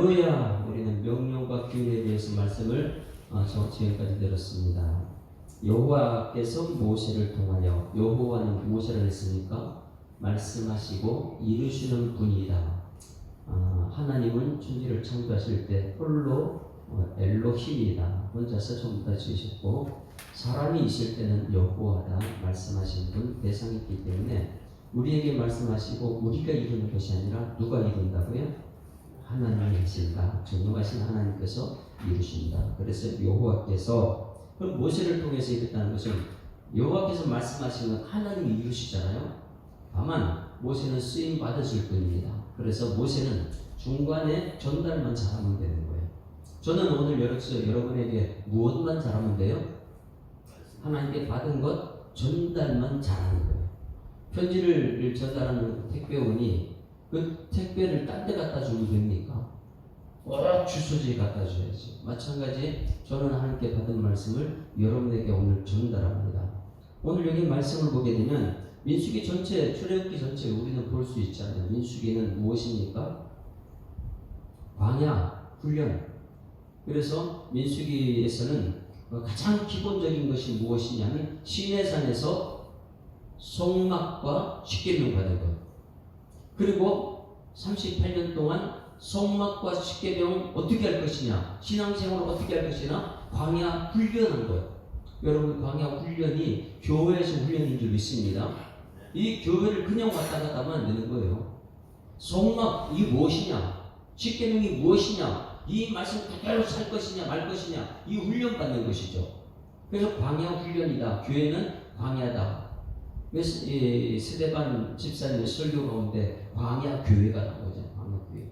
할렐루야. 우리는 명령과 규례에 대해서 말씀을 지금까지 들었습니다. 여호와께서 모세를 통하여, 여호와는 무엇을 했습니까? 말씀하시고 이루시는 분이다. 하나님은 천지를 창조하실 때 홀로 엘로힘이다. 혼자서 전부 다 지으셨고, 사람이 있을 때는 여호와다. 말씀하신 분 대상이 있기 때문에 우리에게 말씀하시고 우리가 이루는 것이 아니라 누가 이룬다고요? 하나님이 하신다. 전능하신 하나님께서 이루신다. 그래서 여호와께서, 그럼 모세를 통해서 이뤘다는 것은 여호와께서 말씀하시는 하나님이 이루시잖아요. 다만 모세는 쓰임 받으실 뿐입니다. 그래서 모세는 중간에 전달만 잘하면 되는 거예요. 저는 오늘 여러분에게 무엇만 잘하면 돼요? 하나님께 받은 것 전달만 잘하는 거예요. 편지를 전달하는 택배원이 그 택배를 딴 데 갖다 주면 됩니까? 주소지에 갖다 줘야지. 마찬가지 저는 하나님께 받은 말씀을 여러분에게 오늘 전달합니다. 오늘 여기 말씀을 보게 되면 민수기 전체, 출애굽기 전체 우리는 볼 수 있잖아요. 민수기는 무엇입니까? 광야, 훈련. 그래서 민수기에서는 가장 기본적인 것이 무엇이냐면 시내산에서 성막과 십계명 받은 것. 그리고 38년 동안 성막과 십계명 어떻게 할 것이냐, 신앙생활을 어떻게 할 것이냐, 광야 훈련한 것. 여러분, 광야 훈련이 교회에서 훈련인 줄 믿습니다. 이 교회를 그냥 왔다 갔다 하면 안 되는 거예요. 성막 이게 무엇이냐, 십계명이 무엇이냐, 이 말씀 그대로 살 것이냐 말 것이냐, 이 훈련 받는 것이죠. 그래서 광야 훈련이다. 교회는 광야다. 스데반 집사님의 설교 가운데 광야 교회가 나오죠. 광야 교회.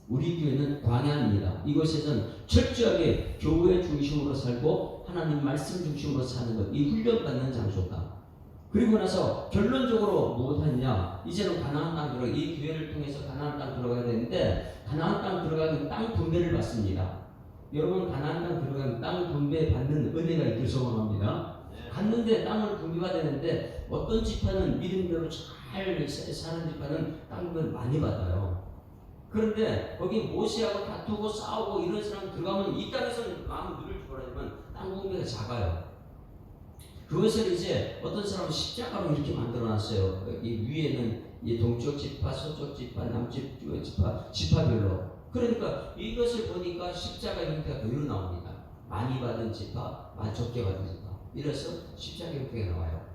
우리 교회는 광야입니다. 이곳에서는 철저하게 교회 중심으로 살고 하나님 말씀 중심으로 사는 것, 이 훈련받는 장소다. 그리고 나서 결론적으로 무엇하느냐, 이제는 가나안 땅 들어가, 이 교회를 통해서 가나안 땅 들어가야 되는데, 가나안 땅 들어가면 땅 분배를 받습니다. 여러분, 가나안 땅 들어가면 땅 분배 받는 은혜가 있길 소망합니다. 갔는데 땅을 분배받아야 되는데 어떤 지파는 믿음대로 잘 사는 지파는 땅을 많이 받아요. 그런데 거기 모세하고 다투고 싸우고 이런 사람 들어가면 이 땅에서는 마음을 누릴 줄 알지만 땅 분배가 작아요. 그것을 이제 어떤 사람은 십자가로 이렇게 만들어놨어요. 이 위에는 이 동쪽 지파, 서쪽 지파, 남쪽 지파, 지파별로. 그러니까 이것을 보니까 십자가 형태가 그대로 나옵니다. 많이 받은 지파, 적게 받은 지파. 이래서 십자가 형태가 나와요.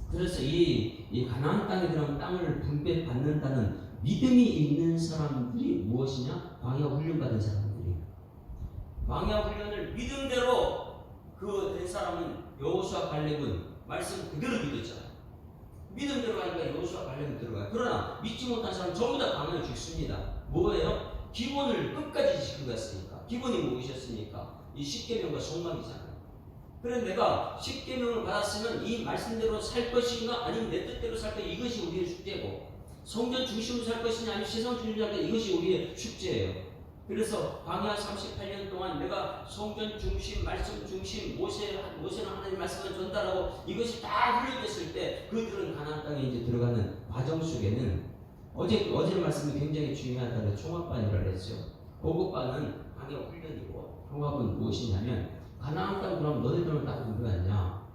그래서 이 가나안 땅에 들어가면 땅을 분배받는다는 믿음이 있는 사람들이 무엇이냐? 광야 훈련 받은 사람들이. 광야 훈련을 믿음대로 그 된 사람은 여호수아 갈렙은 말씀 그대로 믿었잖아요. 믿음대로 하니까 여호수아 갈렙은 들어가요. 그러나 믿지 못한 사람은 전부 다 광야를 죽습니다. 뭐예요? 기본을 끝까지 지키고 갔으니까. 기본이 무엇이었습니까? 이 십계명과 성막이잖아요. 그래 내가 십계명을 받았으면 이 말씀대로 살 것인가 아니면 내 뜻대로 살 것인가, 이것이 우리의 숙제고, 성전 중심으로 살 것이냐 아니면 세상 중심으로 살 것이냐, 이것이 우리의 숙제예요. 그래서 광야 38년 동안 내가 성전 중심, 말씀 중심, 모세는 하나님 말씀을 전달하고 이것이 다 훈련됐을 때 그들은 가나안 땅에 이제 들어가는 과정 속에는 어제 말씀이 굉장히 중요하다는 총합반이라고 했죠. 고급반은 광야 훈련이고 종합은 무엇이냐면, 가나안 땅 그럼 너희들은 땅 분배하냐?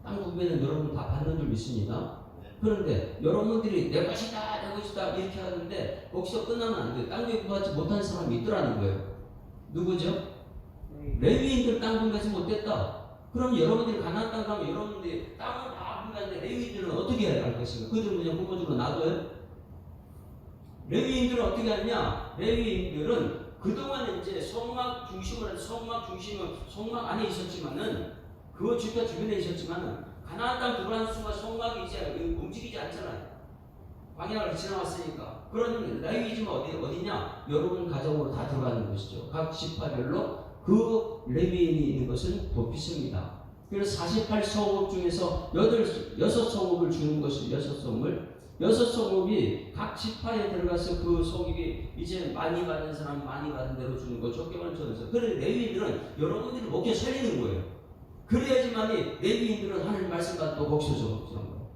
땅 분배는 여러분 다 받는 줄 믿습니다. 그런데 여러분들이 내 것이다, 내 것이다 이렇게 하는데 거기서 끝나면 안 돼요. 땅 분배받지 못한 사람이 있더라는 거예요. 누구죠? 레위인들 땅 분배하지 못했다. 그럼 여러분들이 가나안 땅 가면 여러분들이 땅을 다 분배하는데 레위인들은 어떻게 할 것인가? 그들은 그냥 부모적으로 놔둬요? 레위인들은 어떻게 하느냐? 레위인들은 그동안 이제 성막 중심으로 해서 성막 안에 있었지만은, 그 주변 주변에 있었지만은, 가나안 땅 들어가는 순간 성막이 이제 움직이지 않잖아요. 광야를 지나왔으니까. 그런 레위지만 어디냐? 여러분 가정으로 다 들어가는 것이죠. 각 지파별로 그 레위인이 있는 것은 돕습니다. 그래서 48성읍 중에서 6성읍을 주는 것이 6성읍이 각 지파에 들어가서 그 성읍이 이제 많이 받은 사람 많이 받은 대로 주는 거, 적게 받은 대로. 그런데 레위인들은 여러분들이 먹여 살리는 거예요. 그래야지만이 레위인들은 하나님 말씀 받고 거기서 주는 거예요.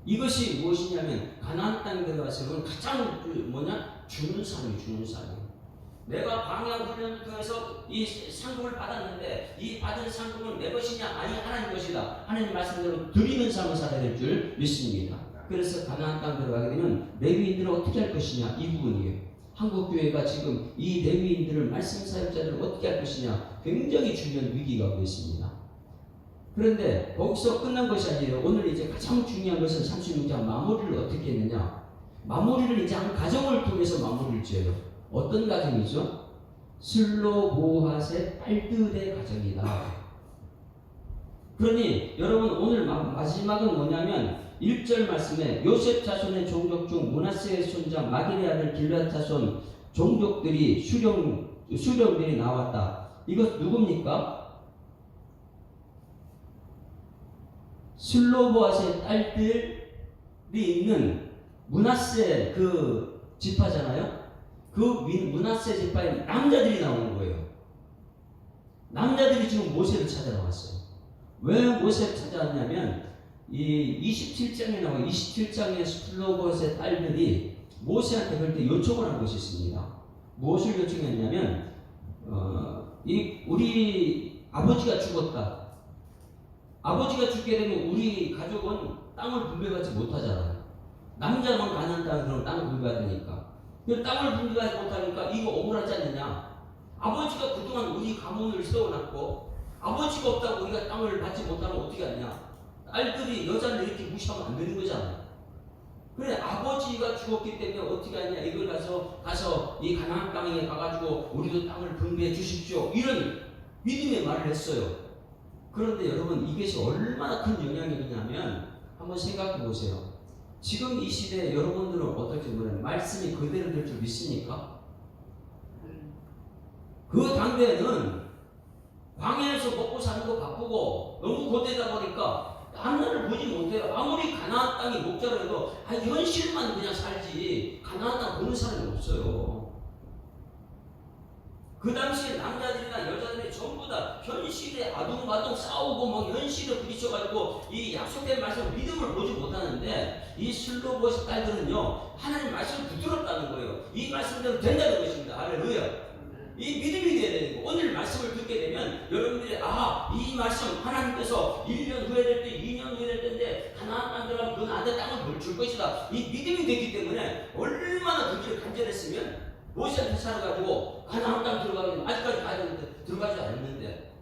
이것이 무엇이냐면 가나안 땅에 들어가서는 가장 주는 삶이에요. 내가 광야 훈련을 통해서 이 상급을 받았는데 이 받은 상급은 내 것이냐? 아니, 하나님 것이다. 하나님 말씀대로 드리는 삶을 살아야 될 줄 믿습니다. 그래서 가나안 땅 들어가게 되면 레위인들은 어떻게 할 것이냐? 이 부분이에요. 한국 교회가 지금 이 레위인들을 말씀 사역자들을 어떻게 할 것이냐? 굉장히 중요한 위기가 오고 있습니다. 그런데 거기서 끝난 것이 아니에요. 오늘 이제 가장 중요한 것은 36장 마무리를 어떻게 했느냐? 마무리를 이제 한 가정을 통해서 마무리를 지어요. 어떤 가정이죠? 슬로보핫의 딸들의 가정이다. 그러니 여러분 오늘 마지막은 뭐냐면 1절 말씀에 요셉 자손의 종족 중 므낫세의 손자 마길의 아들 길앗 자손 종족들이 수령들이 나왔다. 이것 누굽니까? 슬로보핫의 딸들이 있는 므낫세 그 지파잖아요. 그 므낫세 지파에 남자들이 나오는 거예요. 남자들이 지금 모세를 찾아러 왔어요. 왜 모세를 찾아왔냐면 이 27장에 나와 27장의 슬로보핫의 딸들이 모세한테 그럴 때 요청을 한 것이 있습니다. 무엇을 요청했냐면 우리 아버지가 죽었다. 아버지가 죽게 되면 우리 가족은 땅을 분배받지 못하잖아요. 남자만 가난한 그런 땅을 분배받으니까. 땅을 분배하지 못하니까 이거 억울하지 않느냐. 아버지가 그동안 우리 가문을 세워놨고 아버지가 없다고 우리가 땅을 받지 못하면 어떻게 하냐. 딸들이 여자를 이렇게 무시하면 안 되는 거잖아요. 그래 아버지가 죽었기 때문에 어떻게 하냐. 이걸 가서 이 가나안 땅에 가가지고 우리도 땅을 분배해 주십시오. 이런 믿음의 말을 했어요. 그런데 여러분 이것이 얼마나 큰 영향이 있냐면 한번 생각해 보세요. 지금 이 시대에 여러분들은 어떻게 보면 말씀이 그대로 될 줄 믿습니까? 그 당대에는 광야에서 먹고 사는 거 바쁘고 너무 고되다 보니까 하늘을 보지 못해요. 아무리 가나안 땅이 목자라도 현실만 그냥 살지 가나안 땅 보는 사람이 없어요. 그 당시에 남자들이나 여자들이 전부 다 현실에 아둥바둥 싸우고 막 현실에 부딪혀가지고 이 약속된 말씀을 믿음을 보지 못하는데 이 슬로보스 딸들은요 하나님 말씀을 붙들었다는 거예요. 이 말씀대로 된다는 것입니다. 할렐루야. 이 믿음이 돼야 되는 거. 오늘 말씀을 듣게 되면 여러분들이 이 말씀 하나님께서 1년 후에 될 때 2년 후에 될 텐데 가나안 땅 들어가면 너 나한테 땅을 줄 것이다. 이 믿음이 되기 때문에 얼마나 그 길을 간절했으면 모세한테 살아가지고 가나안 땅 들어가면 아직까지 들어가지 않았는데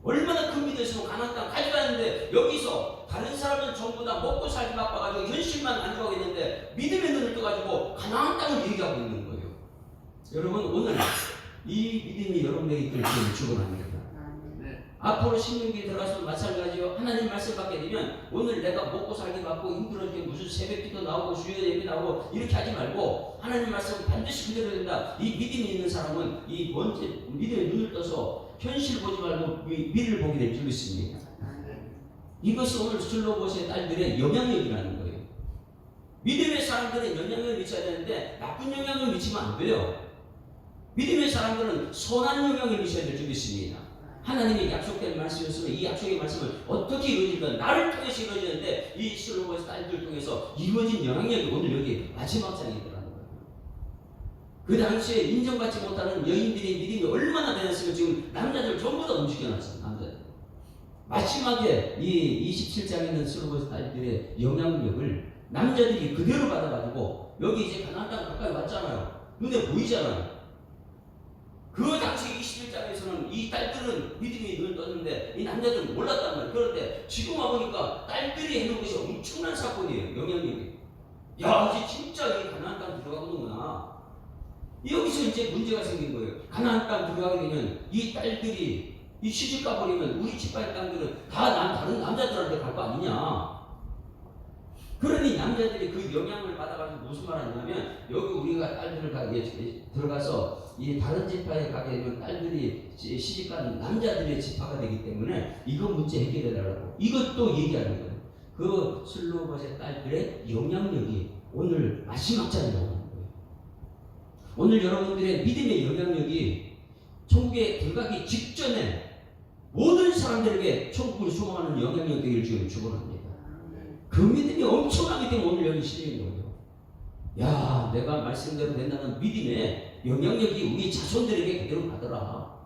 얼마나 큰 믿음이 있으면 가나안 땅 가져가는데 여기서 다른 사람은 전부 다 먹고 살기 바빠가지고 현실만 안 가고 있는데 믿음의 눈을 떠가지고 가나안 땅을 얘기하고 있는 거예요. 여러분 오늘 이 믿음이 여러분에게 있길 축원합니다. 앞으로 신명기에 들어가서 마찬가지요. 하나님 말씀 받게 되면 오늘 내가 먹고 살기 바쁘고 힘들어지게 무슨 새벽기도 나오고 주여 예배 나오고 이렇게 하지 말고 하나님 말씀 반드시 그대로 된다. 이 믿음이 있는 사람은 이 먼저 믿음의 눈을 떠서 현실 보지 말고 미래를 보게 될 줄 믿습니다. 이것이 오늘 슬로보스의 딸들의 영향력이라는 거예요. 믿음의 사람들은 영향력을 미쳐야 되는데 나쁜 영향을 미치면 안 돼요. 믿음의 사람들은 선한 영향을 미쳐야 될 줄 믿습니다. 하나님의 약속된 말씀이었으면 이 약속의 말씀을 어떻게 이루어질까? 나를 통해서 이루어지는데 이 슬로보스 딸들 통해서 이루어진 영향력이 오늘 여기 마지막 장이더라는 거예요. 그 당시에 인정받지 못하는 여인들의 믿음이 얼마나 되었으면 지금 남자들 전부 다 움직여놨어요. 남자들. 마지막에 이 27장에 있는 슬로보스 딸들의 영향력을 남자들이 그대로 받아가지고 여기 이제 가나안 땅 가까이 왔잖아요. 눈에 보이잖아요. 그 당시 21장에서는 이 딸들은 믿음이 눈을 떴는데 이 남자들은 몰랐단 말이에요. 그런데 지금 와보니까 딸들이 해놓은 것이 엄청난 사건이에요. 영향력이. 야 이제 진짜 이 가나안 땅 들어가보는구나. 여기서 이제 문제가 생긴 거예요. 가나안 땅 들어가게 되면 이 딸들이 이 시집 가버리면 우리 집안의 땅들은 다 다른 남자들한테 갈 거 아니냐. 그러니 남자들이 그 영향을 받아가지고 무슨 말 하냐면 여기 우리가 딸들을 들어가서 이 다른 지파에 가게 되면 딸들이 시집가는 남자들의 지파가 되기 때문에 이거 문제 해결해달라고 이것도 얘기하는 거예요. 그 슬로보스의 딸들의 영향력이 오늘 마지막 장에 나오는 거예요. 오늘 여러분들의 믿음의 영향력이 천국에 들어가기 직전에 모든 사람들에게 천국을 소망하는 영향력 되기를 주님 축원합니다. 그 믿음이 엄청나기 때문에 오늘 여기 실린 거예요. 야, 내가 말씀대로 된다는 믿음의 영향력이 우리 자손들에게 그대로 가더라.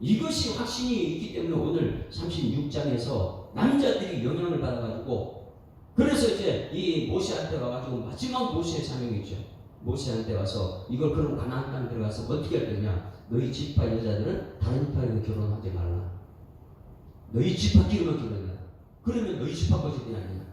이것이 확신이 있기 때문에 오늘 36장에서 남자들이 영향을 받아가지고, 그래서 이제 이 모세한테 와가지고 마지막 모세의 사명이죠. 모세한테 와서 이걸 그럼 가나안 땅 들어가서 어떻게 할 거냐? 너희 지파 여자들은 다른 지파에게 결혼하지 말라. 너희 지파끼리만 결혼해. 그러면 너희 지파 거짓이 아니냐?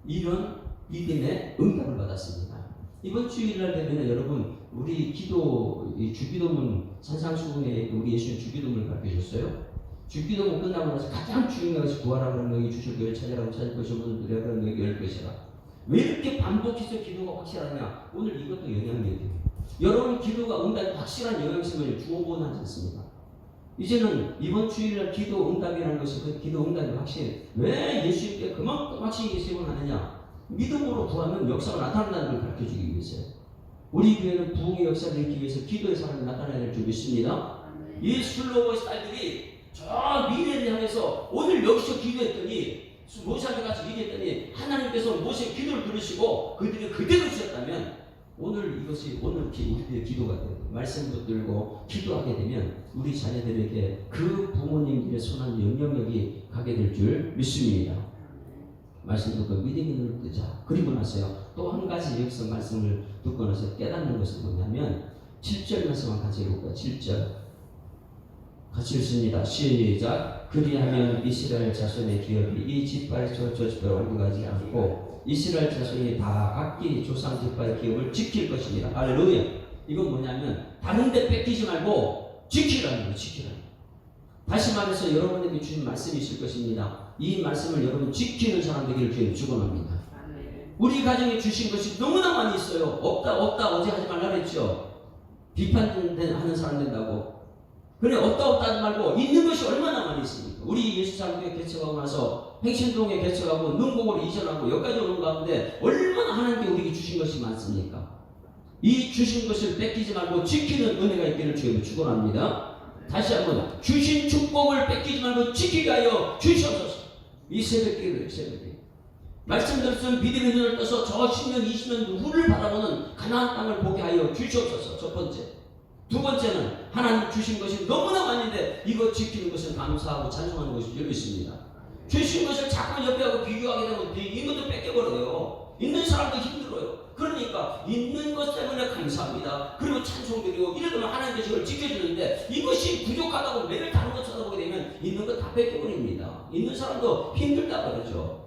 이런 믿음의 응답을 받았습니다. 이번 주일날 되면 여러분 우리 기도 주기도문 산상수훈에 우리 예수님 주기도문을 가르쳐줬어요. 주기도문 끝나고 나서 가장 중요한 것이 구하라는 너희 주실 것을 찾으라고 찾을 것이 오늘 누려라는 너희 열 것이라. 왜 이렇게 반복해서 기도가 확실하냐? 오늘 이것도 영향력이에요. 여러분 기도가 응답이 확실한 영향성을 주어보는 하지 않습니까? 이제는 이번 주일날 기도 응답이라는 것이 그 기도 응답이 확실해. 왜 예수님께 그만큼 확신이 세워나느냐? 믿음으로 구하면 역사가 나타난다는 걸 가르쳐주기 위해서요. 우리 교회는 부흥의 역사를 일으키기 위해서 기도의 사람이 나타나야 될 줄 믿습니다. 이 슬로우의 딸들이 저 미래를 향해서 오늘 여기서 기도했더니 모세한테 가서 얘기했더니 하나님께서 모세의 기도를 들으시고 그들이 그대로 주셨다면 오늘 이것이 오늘 우리들의 기도가 돼요. 말씀 붙들고 기도하게 되면 우리 자녀들에게 그 부모님들의 선한 영향력이 가게 될 줄 믿습니다. 말씀 듣고 믿음이 눈을 뜨자. 그리고 나서요. 또 한 가지 여기서 말씀을 듣고 나서 깨닫는 것은 뭐냐면 7절 말씀만 같이 읽을까요? 7절 같이 읽습니다. 시작. 그리하면 이스라엘 자손의 기업이 이 지파에서 저 지파로 옮겨가지 않고 이스라엘 자손이 다 각기 조상 지파의 기업을 지킬 것입니다. 할렐루야. 이건 뭐냐면 다른 데 뺏기지 말고 지키라는 거예요. 지키라는 거예요. 다시 말해서 여러분에게 주신 말씀이 있을 것입니다. 이 말씀을 여러분 지키는 사람 되기를 주님 축원합니다. 우리 가정에 주신 것이 너무나 많이 있어요. 없다 어제 하지 말라 그랬죠. 비판하는 사람 된다고. 그래 없다 하지 말고 있는 것이 얼마나 많이 있습니까? 우리 예수사람교회 개척하고 나서 행신동에 개척하고 능곡으로 이전하고 여기까지 오는 가운데 얼마나 하나님께 우리에게 주신 것이 많습니까? 이 주신 것을 뺏기지 말고 지키는 은혜가 있기를 주님 축원합니다. 다시 한번 주신 축복을 뺏기지 말고 지키게 하여 주시옵소서. 이 새벽기도예요. 새벽에 말씀 들었으면 믿음의 눈을 떠서 저 10년 20년 후를 바라보는 가나안 땅을 보게 하여 주시옵소서. 첫 번째. 두 번째는 하나님 주신 것이 너무나 많은데 이거 지키는 것은 감사하고 찬송하는 것이 여기 있습니다. 주신 것을 자꾸 옆에하고 비교하게 되면 있는 것도 뺏겨버려요. 있는 사람도 힘들어요. 그러니까 있는 것 때문에 감사합니다. 그리고 찬송드리고 이러면 하나님께서 이걸 지켜주는데 이것이 부족하다고 매일 다른 것 쳐다보게 되면 있는 것 다 뺏겨버립니다. 있는 사람도 힘들다 그러죠.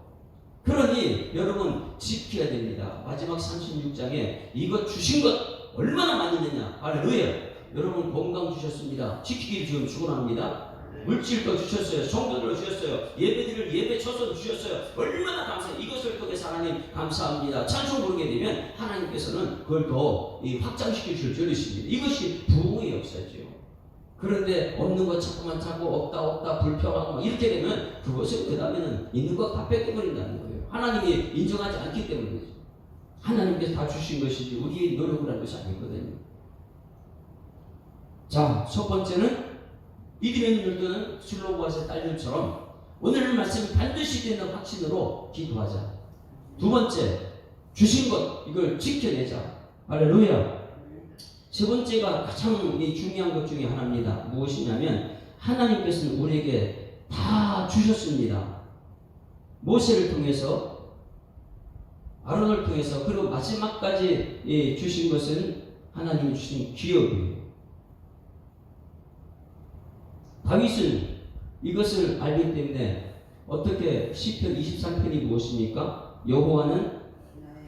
그러니 여러분 지켜야 됩니다. 마지막 36장에 이것 주신 것 얼마나 많이 있느냐. 할렐루야. 여러분 건강 주셨습니다. 지키기를 지금 축원합니다. 물질도 주셨어요. 성도들도 주셨어요. 예배드릴 예배 처소도 주셨어요. 얼마나 감사해요. 이것을 통해서 하나님 감사합니다. 찬송 부르게 되면 하나님께서는 그걸 더 확장시켜 줄 줄 믿습니다. 이것이 부흥의 역사죠. 그런데 없는 것 자꾸만 찾고 없다 불평하고 이렇게 되면 그것은 그 다음에는 있는 것 다 뺏겨버린다는 거예요. 하나님이 인정하지 않기 때문이죠. 하나님께서 다 주신 것이지 우리의 노력을 한 것이 아니거든요. 자, 첫 번째는 믿음의 눈을 뜨는 슬로보아스의 딸들처럼 오늘 말씀이 반드시 되는 확신으로 기도하자. 두 번째, 주신 것 이걸 지켜내자. 할렐루야. 세 번째가 가장 중요한 것 중에 하나입니다. 무엇이냐면 하나님께서는 우리에게 다 주셨습니다. 모세를 통해서 아론을 통해서 그리고 마지막까지 주신 것은 하나님이 주신 기업이에요. 다윗은 이것을 알기 때문에 어떻게 시편 23편이 무엇입니까? 여호와는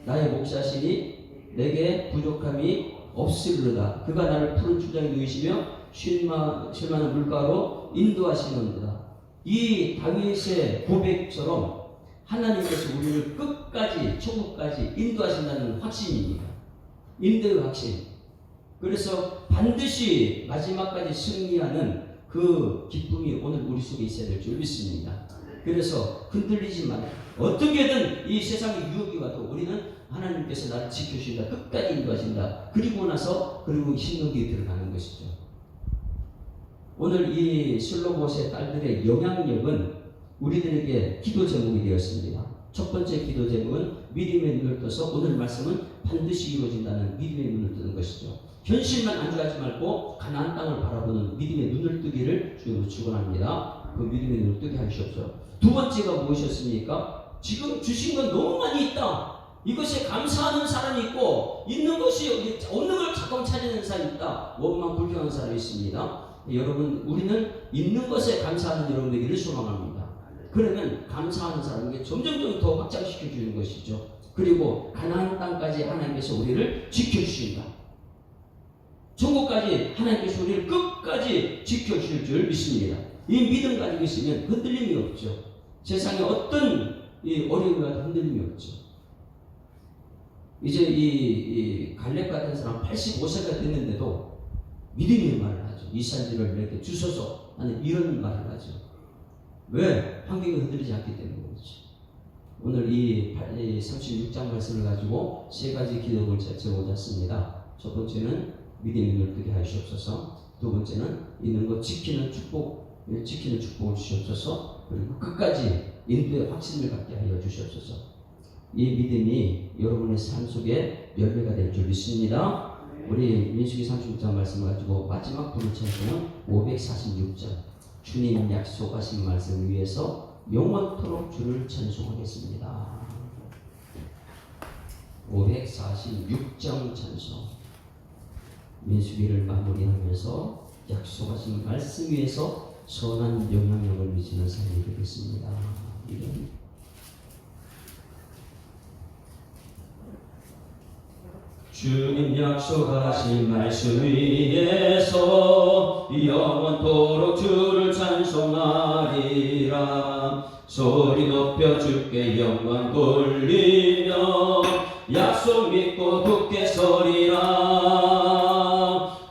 나의 목자시니 내게 부족함이 없으리로다. 그가 나를 푸른 추장에 누이시며 쉴만한 물가로 인도하시는도다. 이 다윗의 고백처럼 하나님께서 우리를 끝까지 천국까지 인도하신다는 확신입니다. 인도의 확신. 그래서 반드시 마지막까지 승리하는 그 기쁨이 오늘 우리 속에 있어야 될 줄 믿습니다. 그래서 흔들리지 마라. 어떻게든 이 세상의 유혹이 와도 우리는 하나님께서 나를 지켜주신다. 끝까지 인도하신다. 그리고 나서 그리고 신명기에 들어가는 것이죠. 오늘 이 슬로보스의 딸들의 영향력은 우리들에게 기도 제목이 되었습니다. 첫 번째 기도 제목은 믿음의 눈을 떠서 오늘 말씀은 반드시 이루어진다는 믿음의 눈을 뜨는 것이죠. 현실만 안주하지 말고 가나안 땅을 바라보는 믿음의 눈을 뜨기를 주님으로 축원합니다. 그 믿음의 눈을 뜨게 하시옵소서. 두 번째가 무엇이었습니까? 지금 주신 건 너무 많이 있다. 이것에 감사하는 사람이 있고 있는 것이 없는 걸 자꾸 찾아내는 사람이 있다. 원망 불평하는 사람이 있습니다. 여러분, 우리는 있는 것에 감사하는 여러분 되기를 소망합니다. 그러면 감사하는 사람에게 점점 더 확장시켜 주는 것이죠. 그리고 가나안 땅까지 하나님께서 우리를 지켜주신다. 천국까지 하나님께서 우리를 끝까지 지켜주실 줄 믿습니다. 이 믿음 가지고 있으면 흔들림이 없죠. 세상에 어떤 어려움이 와도 흔들림이 없죠. 이제 이 갈렙 같은 사람 85세가 됐는데도 믿음의 말을 하죠. 이 산지를 이렇게 주소서 하는 이런 말을 하죠. 왜? 환경이 흔들리지 않기 때문이지. 오늘 이 36장 말씀을 가지고 세 가지 기도를 제쳐보자 습니다. 첫 번째는 믿음의 눈을 뜨게 하시옵소서. 두 번째는 있는 것 지키는 축복을 주시옵소서. 그리고 끝까지 인도의 확신을 갖게 하여 주시옵소서. 이 믿음이 여러분의 삶 속에 열매가 될 줄 믿습니다. 우리 민수기 36장 말씀을 가지고 마지막 부를 찬송은 546장 주님 약속하신 말씀 위에서 영원토록 주를 찬송하겠습니다. 546장 찬송. 민수기를 마무리하면서 약속하신 말씀 위에서 선한 영향력을 미치는 삶이 되겠습니다. 이런 주님 약속하신 말씀 위에서 영원토록 주를 찬송하리라. 소리 높여 주께 영광 돌리며 약속 믿고 굳게 서리라.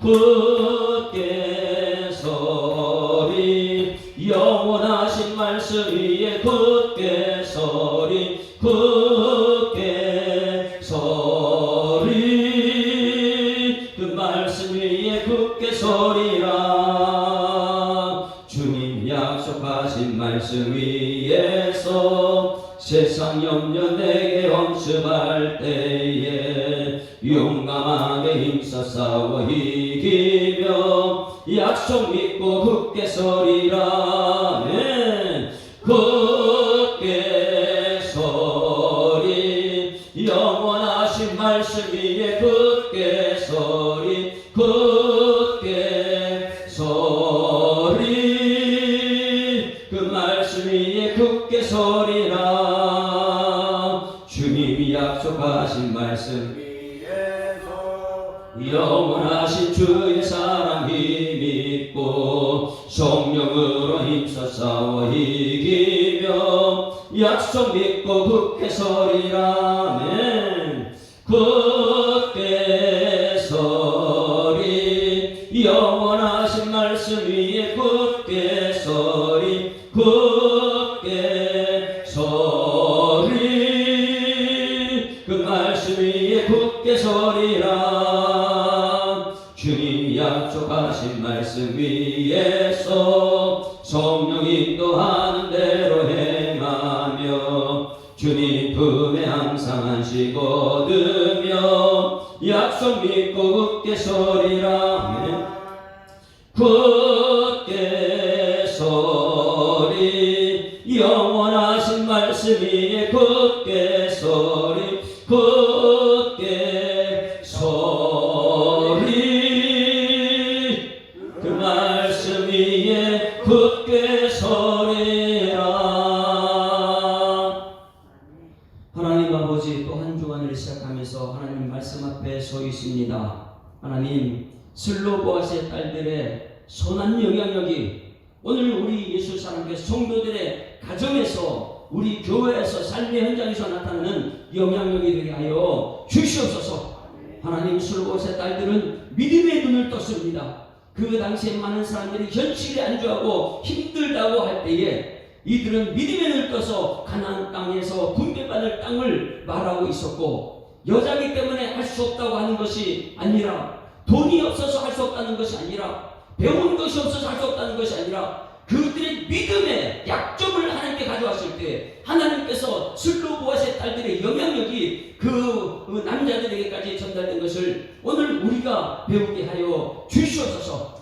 굳게 서리 영원하신 말씀 위에 굳게 서리. 굳게 서리 그 말씀 위에 굳게 서리라. 주님 약속하신 말씀 위에서 세상 염려 내게 엄습할 때에 용감하게 힘써 싸워 이기며 약속 믿고 굳게 서리라. 네. 굳게 서리 영원하신 말씀 위에 굳게 서리. 굳게 서리 그 말씀 위에 굳게 서리라. 주님이 약속하신 말씀 위에서 영원하신 주의 사랑 힘입고 성령으로 힘써 싸워 이기며 약속 믿고 굳게 서리라. 아멘. 굳게 서리 영원하신 말씀 위에 굳게 서리. 굳게 서리 그 말씀 위에 굳게 서리라. 주님 약속하신 말씀 위에서 성령 인도하는 대로 행하며 주님 품에 항상 안식 얻으며 약속 믿고 굳게 서리라. 굳게 서리 영원하신 말씀 위에 굳게 서리. 굳게 서리 그 말씀 위에 굳게 서리라. 하나님 아버지, 또 한 주간을 시작하면서 하나님 말씀 앞에 서 있습니다. 하나님, 슬로보아스의 딸들의 선한 영향력이 오늘 우리 예수 사람들 성도들의 가정에서 우리 교회에서 삶의 현장에서 나타나는 영향력이 되게 하여 주시옵소서. 하나님, 슬로보아스의 딸들은 믿음의 눈을 떴습니다. 그 당시에 많은 사람들이 현실에 안주하고 힘들다고 할 때에 이들은 믿음의 눈을 떠서 가나안 땅에서 분배받을 땅을 말하고 있었고, 여자이기 때문에 할 수 없다고 하는 것이 아니라, 돈이 없어서 할 수 없다는 것이 아니라, 배운 것이 없어서 할 수 없다는 것이 아니라, 그들의 믿음의 약점을 하나님께 가져왔을 때 하나님께서 슬로보아스의 딸들의 영향력이 그 남자들에게까지 전달된 것을 오늘 우리가 배우게 하여 주시옵소서.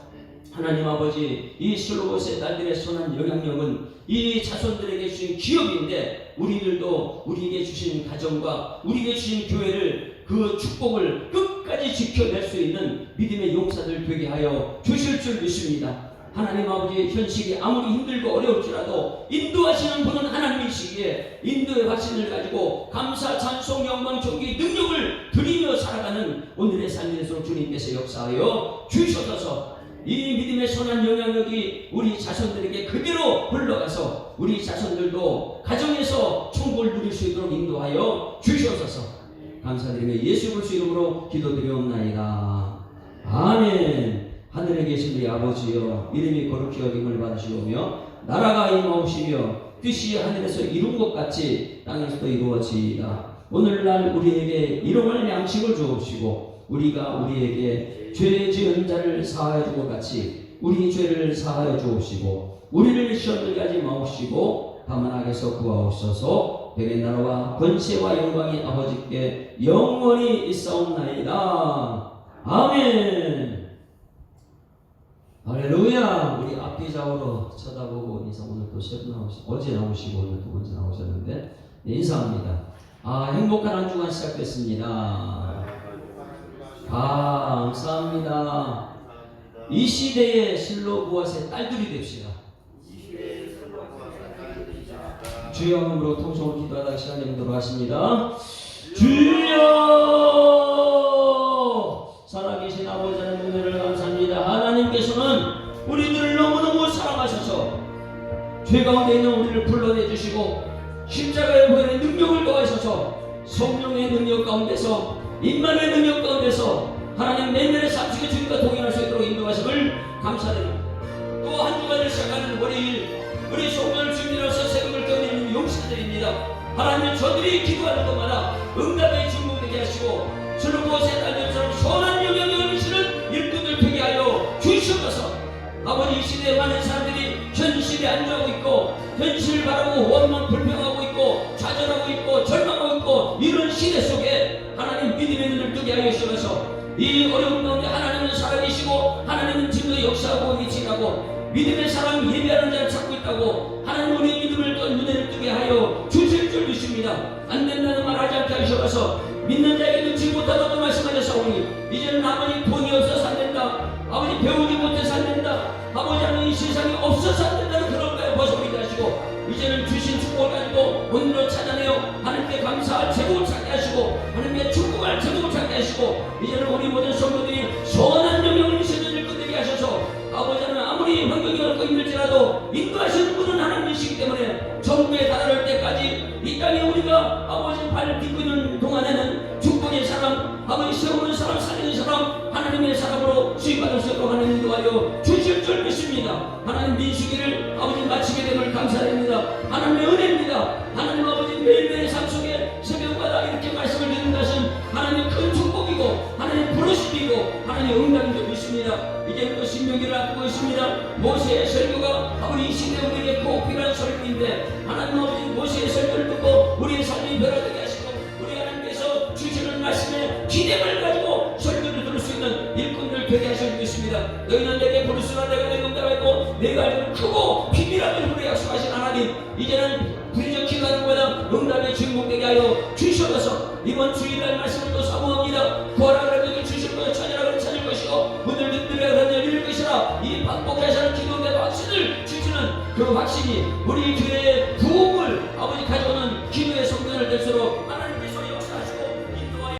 하나님 아버지, 이 슬로보아스의 딸들의 선한 영향력은 이 자손들에게 주신 기업인데 우리들도 우리에게 주신 가정과 우리에게 주신 교회를 그 축복을 끝까지 지켜낼 수 있는 믿음의 용사들 되게 하여 주실 줄 믿습니다. 하나님 아버지, 현실이 아무리 힘들고 어려울지라도 인도하시는 분은 하나님이시기에 인도의 확신을 가지고 감사, 찬송, 영광, 존귀, 능력을 드리며 살아가는 오늘의 삶에서 주님께서 역사하여 주셔서 이 믿음의 선한 영향력이 우리 자손들에게 그대로 흘러가서 우리 자손들도 가정에서 천국을 누릴 수 있도록 인도하여 주셔서 감사드리며 예수 그리스도 이름으로 기도드리옵나이다. 아멘. 하늘에 계신 우리 아버지여, 이름이 거룩히 여김을 받으시오며 나라가 임하옵시며 뜻이 하늘에서 이룬 것 같이 땅에서도 이루어지이다. 오늘날 우리에게 일용할 양식을 주옵시고 우리가 우리에게 죄 지은 자를 사하여 준 것 같이 우리 죄를 사하여 주옵시고 우리를 시험 들게 하지 마옵시고 다만 악에서 구하옵소서. 백의 나라와 권세와 영광이 아버지께 영원히 있사옵나이다. 아멘. 할렐루야. 우리 앞뒤 좌우로 쳐다보고 인사. 오늘 또 세 분 나오시고 어제 나오시고 오늘 두 번째 나오셨는데 인사합니다. 행복한 한 주간 시작됐습니다. 감사합니다. 이 시대의 슬로보아스의 딸들이 됩시다. 주여 이름으로 통성으로 기도하다 시간 정도로 하십니다. 주여, 살아계신 아버지 하나님 은혜를 감사합니다. 하나님께서는 우리들을 너무너무 사랑하셔서 죄 가운데 있는 우리를 불러내주시고 십자가의 보혈의 능력을 더하셔서 성령의 능력 가운데서 임마누엘 능력 가운데서 하나님 내면의 삶속에 주님과 동행할 수 있도록 인도하심을 감사드립니다. 또 한 주간을 시작하는 월요일 우리 성도를 주님으로서 세금을 떠내는 용사들입니다. 하나님, 저들이 기도하는 것마다 응답의 주목되게 하시고 슬로보아스의 딸들처럼 선한 영향력을 미치는 일꾼들 되게 하여 주시옵소서. 아버지, 이 시대에 많은 사람들이 현실에 안주하고 있고 현실을 바라보고 원망 불평하고 있고 좌절하고 있고 절망하고 있고 이런 시대 속에 하나님 믿음의 눈을 뜨게 하여 주셔서 이 어려운 가운데 하나님은 살아계시고 하나님은 지금도 역사하고 계시다고 믿음의 사람 예배하는 자를 찾고 있다고 하나님 우리 믿음을 또 눈에 뜨게 하여 주실 줄 믿습니다. 안 된다는 말 하지 않게 하셔서 믿는 자에게 눈치 못하다고 말씀하셨사오니 이제는 아버지 돈이 없어서 안 된다, 아버지 배우지 못해서 안 된다, 아버지 하나님 이 세상이 없어서 안 된다는 그런 거에 벗어버리게 하시고 이제는 주신 축복을 가지고 오늘로 찾아내어 하나님께 감사할 제목을 찾게 하시고 하나님께 축복할 제목을 찾게 하시고 이제는 우리 모든 성도들이 선한 영향을 미치는 일꾼되게 하셔서 아버지 하나님 아무리 환경이 어렵고 힘들지라도 인도하시는 분은 하나님이시기 때문에 정부에 달할 때까지 이 땅에 우리가 아버지 발을 딛고 있는 동안에는 축복의 사람, 아버지 세우는 사람, 살리는 사람, 하나님의 사람으로 수임받을 수 있도록 하나님 인도하여 주실 줄 믿습니다. 하나님 민수기를 아버지 마치게 됨을 감사드립니다. 하나님의 은혜입니다. 하나님 아버지 매일매일 삶 속에 새벽마다 이렇게 말씀을 듣는 것은 하나님의 큰 축복이고 하나님의 부르심이고 하나님의 응답인 줄 믿습니다. 이제부터 신명기를 앞두고 있습니다. 모세의 설교가 아버지 이 시대 우리에게 꼭 필요한 설교인데 하나님 아버지 모세의 설교를 듣고 우리의 삶이 변화되게 하시고 우리 하나님께서 주시는 말씀에 기대를 가지고 설교를 들을 수 있는 일꾼들 되게 하시고 있습니다. 너희는 내게 부르시나 내가 내 응답하고 내가 알기를 크고 비밀함을 우리 약속하신 하나님, 이제는 부리적 기도하는 것보다 응답의 주인공 되게 하여 주시옵소서. 이번 주일날 말씀을 또 사모합니다. 구하라 그러면 주실 것이요 찾으라 그러면 찾을 것이요 문을 듣으라 그러면 열릴 것이라. 이 반복해서는 기도의 확신을 주시는 그 확신이 우리 교회의 부흥을 아버지 가져오는 기도